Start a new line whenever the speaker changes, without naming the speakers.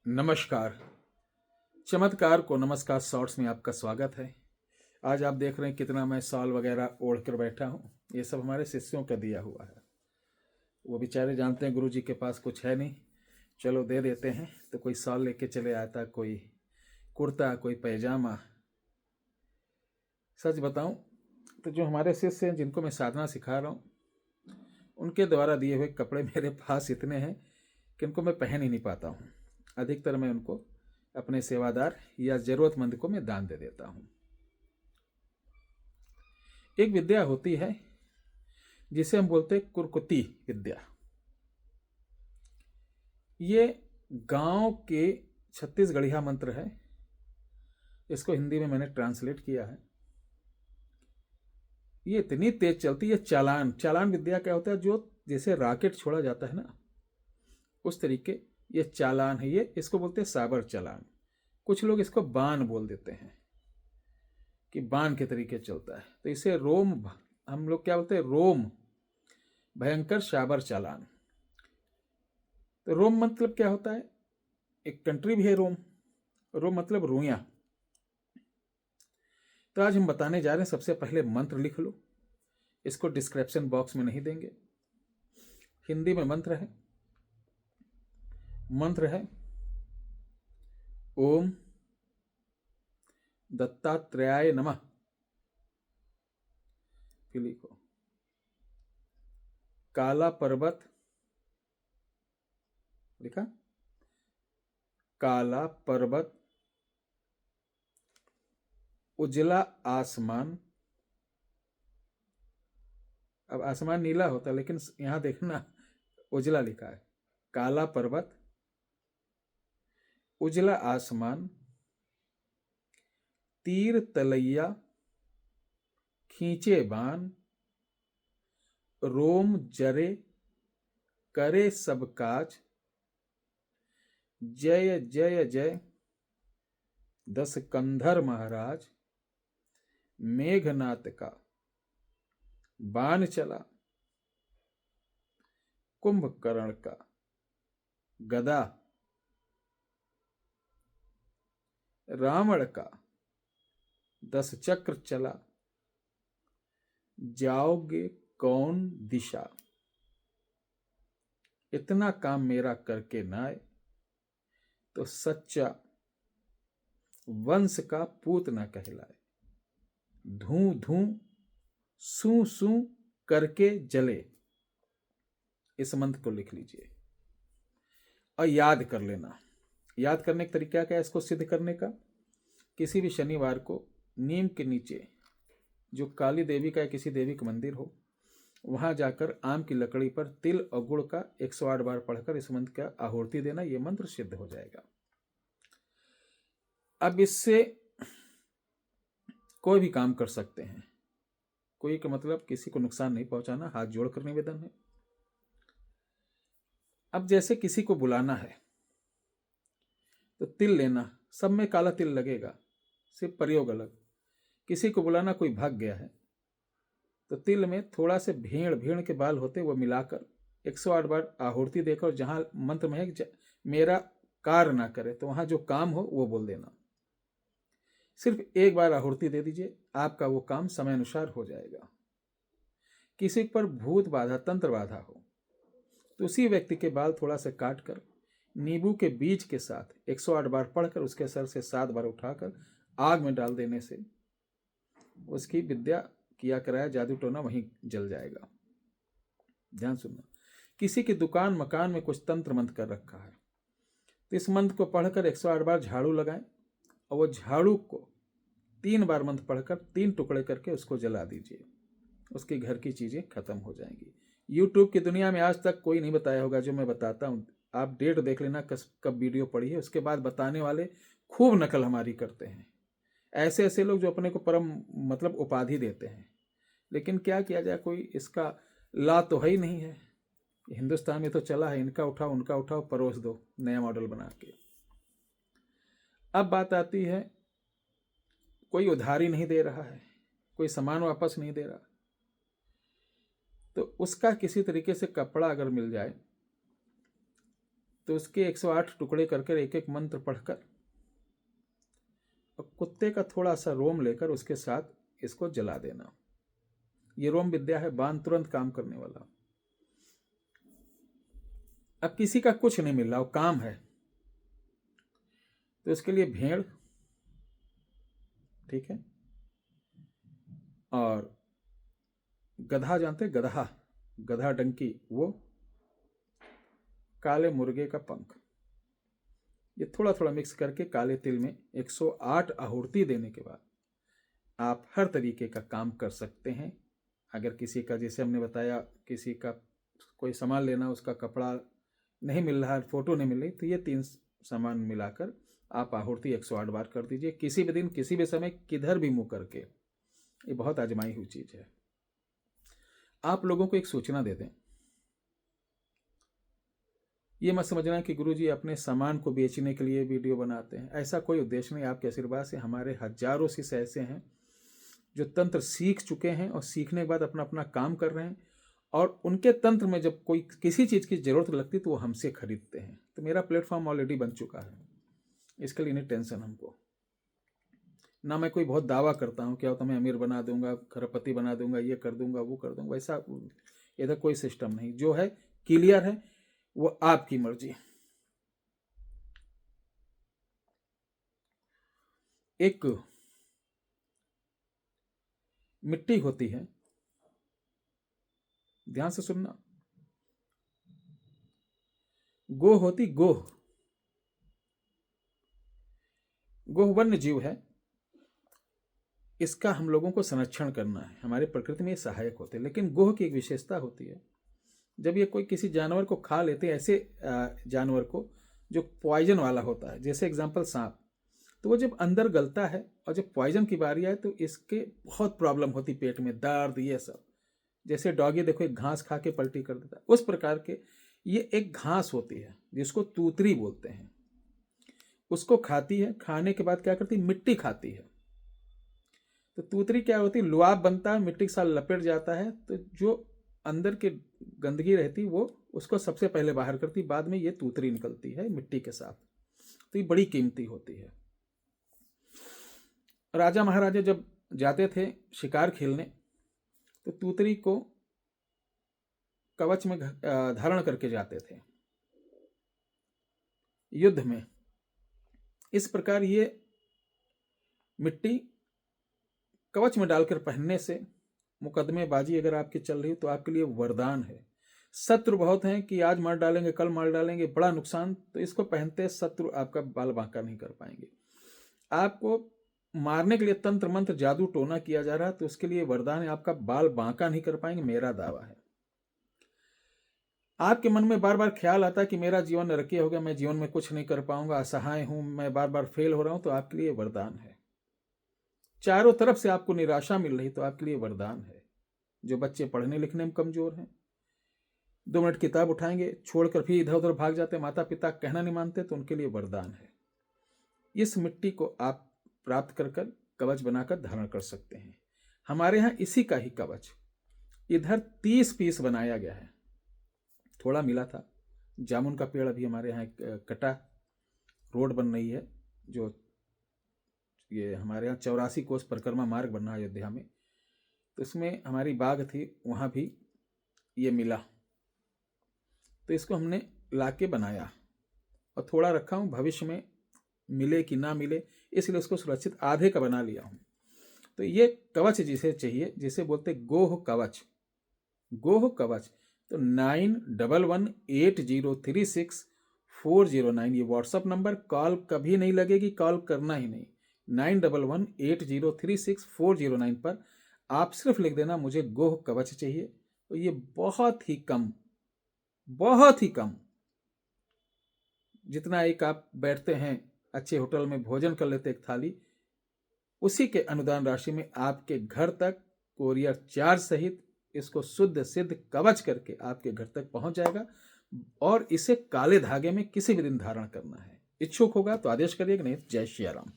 नमस्कार। चमत्कार को नमस्कार शॉर्ट्स में आपका स्वागत है। आज आप देख रहे हैं कितना मैं शॉल वगैरह ओढ़ कर बैठा हूँ। ये सब हमारे शिष्यों का दिया हुआ है। वो बेचारे जानते हैं गुरु जी के पास कुछ है नहीं, चलो दे देते हैं। तो कोई शॉल लेके चले आता, कोई कुर्ता, कोई पैजामा। सच बताऊं तो जो हमारे शिष्य हैं, जिनको मैं साधना सिखा रहा हूँ, उनके द्वारा दिए हुए कपड़े मेरे पास इतने हैं कि उनको मैं पहन ही नहीं पाता हूँ। अधिकतर मैं उनको अपने सेवादार या जरूरतमंद को मैं दान दे देता हूं। एक विद्या होती है जिसे हम बोलते हैं कुरकुती विद्या। ये गांव के छत्तीसगढ़िया मंत्र है। इसको हिंदी में मैंने ट्रांसलेट किया है। ये इतनी तेज चलती है। चालान चालान विद्या क्या होता है? जो जैसे रॉकेट छोड़ा जाता है ना, उस तरीके ये चालान है। ये इसको बोलते हैं साबर चालान। कुछ लोग इसको बाण बोल देते हैं कि बाण के तरीके चलता है। तो इसे रोम, हम लोग क्या बोलते हैं, रोम भयंकर साबर चालान। तो रोम मतलब क्या होता है? एक कंट्री भी है रोम। रोम मतलब रुइया। तो आज हम बताने जा रहे हैं। सबसे पहले मंत्र लिख लो, इसको डिस्क्रिप्शन बॉक्स में नहीं देंगे। हिंदी में मंत्र है। मंत्र है ओम दत्तात्रेयाय नमः। फिर लिखो काला पर्वत। लिखा? काला पर्वत, उजला आसमान। अब आसमान नीला होता है, लेकिन यहां देखना उजला लिखा है। काला पर्वत, उजला आसमान, तीर तलैया, खींचे बाण, रोम जरे, करे सब काज, जय जय जय, दस कंधर महाराज, मेघनाथ का बाण चला, कुंभकर्ण का गदा, रावण का 10 चक्र चला, जाओगे कौन दिशा, इतना काम मेरा करके ना आए तो सच्चा वंश का पूत ना कहलाए। धू धू सू सू करके जले। इस मंत्र को लिख लीजिए और याद कर लेना। याद करने का तरीका क्या है इसको सिद्ध करने का? किसी भी शनिवार को नीम के नीचे जो काली देवी का या किसी देवी का मंदिर हो, वहां जाकर आम की लकड़ी पर तिल और गुड़ का 108 बार पढ़कर इस मंत्र का आहुति देना। यह मंत्र सिद्ध हो जाएगा। अब इससे कोई भी काम कर सकते हैं। कोई का मतलब किसी को नुकसान नहीं पहुंचाना। हाथ जोड़कर निवेदन है। अब जैसे किसी को बुलाना है तो तिल लेना। सब में काला तिल लगेगा, सिर्फ प्रयोग अलग। किसी को बुलाना, कोई भाग गया है, तो तिल में थोड़ा से भेड़ के बाल होते वो मिलाकर 108 बार आहुति देकर, जहां मंत्र में है मेरा कार्य ना करे, तो वहां जो काम हो वो बोल देना। सिर्फ एक बार आहुति दे दीजिए, आपका वो काम समय अनुसार हो जाएगा। किसी पर भूत बाधा, तंत्र बाधा हो, तो उसी व्यक्ति के बाल थोड़ा सा काट कर नींबू के बीज के साथ 108 बार पढ़कर उसके सर से 7 बार उठाकर आग में डाल देने से उसकी विद्या किया कराया जादू टोना वहीं जल जाएगा। ध्यान सुनना। किसी की दुकान मकान में कुछ तंत्र मंत्र कर रखा है, तो इस मंत्र को पढ़कर 108 बार झाड़ू लगाएं और वो झाड़ू को 3 बार मंत्र पढ़कर 3 टुकड़े करके उसको जला दीजिए। उसके घर की चीजें खत्म हो जाएंगी। यूट्यूब की दुनिया में आज तक कोई नहीं बताया होगा जो मैं बताता हूं। आप डेट देख लेना कब वीडियो पड़ी है, उसके बाद बताने वाले खूब नकल हमारी करते हैं। ऐसे ऐसे लोग जो अपने को परम मतलब उपाधि देते हैं, लेकिन क्या किया जाए, कोई इसका ला तो है ही नहीं है। हिंदुस्तान में तो चला है, इनका उठाओ उनका उठाओ, परोस दो नया मॉडल बना के। अब बात आती है, कोई उधारी नहीं दे रहा है, कोई सामान वापस नहीं दे रहा, तो उसका किसी तरीके से कपड़ा अगर मिल जाए तो उसके 108 टुकड़े करके एक एक मंत्र पढ़कर और कुत्ते का थोड़ा सा रोम लेकर उसके साथ इसको जला देना। ये रोम विद्या है, बाण तुरंत काम करने वाला। अब किसी का कुछ नहीं मिल रहा, वो काम है, तो इसके लिए भेड़, ठीक है, और गधा, जानते गधा, गधा डंकी, वो काले मुर्गे का पंख, ये थोड़ा थोड़ा मिक्स करके काले तिल में 108 आहुति देने के बाद आप हर तरीके का काम कर सकते हैं। अगर किसी का, जैसे हमने बताया, किसी का कोई सामान लेना, उसका कपड़ा नहीं मिल रहा, फोटो नहीं मिल रही, तो ये 3 सामान मिलाकर आप आहुति 108 बार कर दीजिए, किसी भी दिन, किसी भी समय, किधर भी मुंह करके। ये बहुत आजमाई हुई चीज है। आप लोगों को एक सूचना दे दें, ये मत समझना कि गुरुजी अपने सामान को बेचने के लिए वीडियो बनाते हैं, ऐसा कोई उद्देश्य नहीं। आपके आशीर्वाद से हमारे हजारों शिष्य ऐसे हैं जो तंत्र सीख चुके हैं और सीखने के बाद अपना अपना काम कर रहे हैं, और उनके तंत्र में जब कोई किसी चीज़ की ज़रूरत लगती तो वो हमसे खरीदते हैं। तो मेरा प्लेटफॉर्म ऑलरेडी बन चुका है, इसके लिए नहीं टेंशन हमको। ना मैं कोई बहुत दावा करता हूँ क्या तुम्हें अमीर बना दूंगा, खरबपति बना दूंगा, ये कर दूंगा, वो कर दूंगा, वैसा इधर कोई सिस्टम नहीं। जो है क्लियर है, वो आपकी मर्जी। एक मिट्टी होती है, ध्यान से सुनना, गोह होती, गोह, गोह वन्य जीव है, इसका हम लोगों को संरक्षण करना है। हमारे प्रकृति में ये सहायक होते हैं, लेकिन गोह की एक विशेषता होती है, जब ये कोई किसी जानवर को खा लेते हैं, ऐसे जानवर को जो पॉइजन वाला होता है, जैसे एग्जांपल सांप, तो वो जब अंदर गलता है और जब पॉइजन की बारी आए तो इसके बहुत प्रॉब्लम होती, पेट में दर्द, ये सब। जैसे डॉगी देखो एक घास खा के पलटी कर देता है, उस प्रकार के ये एक घास होती है जिसको तूतरी बोलते हैं, उसको खाती है। खाने के बाद क्या करती है, मिट्टी खाती है। तो तूतरी क्या होती है, लुआब बनता है, मिट्टी के साथ लपेट जाता है, तो जो अंदर के गंदगी रहती वो उसको सबसे पहले बाहर करती, बाद में ये तूतरी निकलती है मिट्टी के साथ। तो ये बड़ी कीमती होती है। राजा महाराजा जब जाते थे शिकार खेलने तो तूतरी को कवच में धारण करके जाते थे युद्ध में। इस प्रकार ये मिट्टी कवच में डालकर पहनने से मुकदमेबाजी अगर आपकी चल रही तो आपके लिए वरदान है। शत्रु बहुत हैं कि आज मार डालेंगे, कल मार डालेंगे, बड़ा नुकसान, तो इसको पहनते शत्रु आपका बाल बांका नहीं कर पाएंगे। आपको मारने के लिए तंत्र मंत्र जादू टोना किया जा रहा है तो उसके लिए वरदान है, आपका बाल बांका नहीं कर पाएंगे, मेरा दावा है। आपके मन में बार बार ख्याल आता है कि मेरा जीवन नरकीय हो गया, मैं जीवन में कुछ नहीं कर पाऊंगा, असहाय हूं, मैं बार बार फेल हो रहा हूं, तो आपके लिए वरदान है। चारों तरफ से आपको निराशा मिल रही तो आपके लिए वरदान है। जो बच्चे पढ़ने लिखने में कमजोर हैं, 2 मिनट किताब उठाएंगे छोड़कर फिर इधर उधर भाग जाते, माता पिता कहना नहीं मानते, तो उनके लिए वरदान है। इस मिट्टी को आप प्राप्त कर कर कवच बनाकर धारण कर सकते हैं। हमारे यहाँ इसी का ही कवच इधर 30 पीस बनाया गया है, थोड़ा मिला था। जामुन का पेड़ अभी हमारे यहाँ कटा, रोड बन रही है, जो ये हमारे यहाँ 84 कोस परिक्रमा मार्ग बन रहा है अयोध्या में, तो इसमें हमारी बाग थी, वहाँ भी ये मिला, तो इसको हमने लाके बनाया और थोड़ा रखा हूँ, भविष्य में मिले कि ना मिले इसलिए उसको सुरक्षित आधे का बना लिया हूँ। तो ये कवच जिसे चाहिए, जिसे बोलते गोह कवच, गोह कवच, तो 9118036409 ये व्हाट्सअप नंबर, कॉल कभी नहीं लगेगी, कॉल करना ही नहीं। 9118036409 पर आप सिर्फ लिख देना मुझे गोह कवच चाहिए, तो ये बहुत ही कम, बहुत ही कम, जितना एक आप बैठते हैं अच्छे होटल में भोजन कर लेते एक थाली, उसी के अनुदान राशि में आपके घर तक कोरियर चार्ज सहित इसको शुद्ध सिद्ध कवच करके आपके घर तक पहुंच जाएगा। और इसे काले धागे में किसी भी दिन धारण करना है। इच्छुक होगा तो आदेश करिएगा, नहीं जय श्री राम।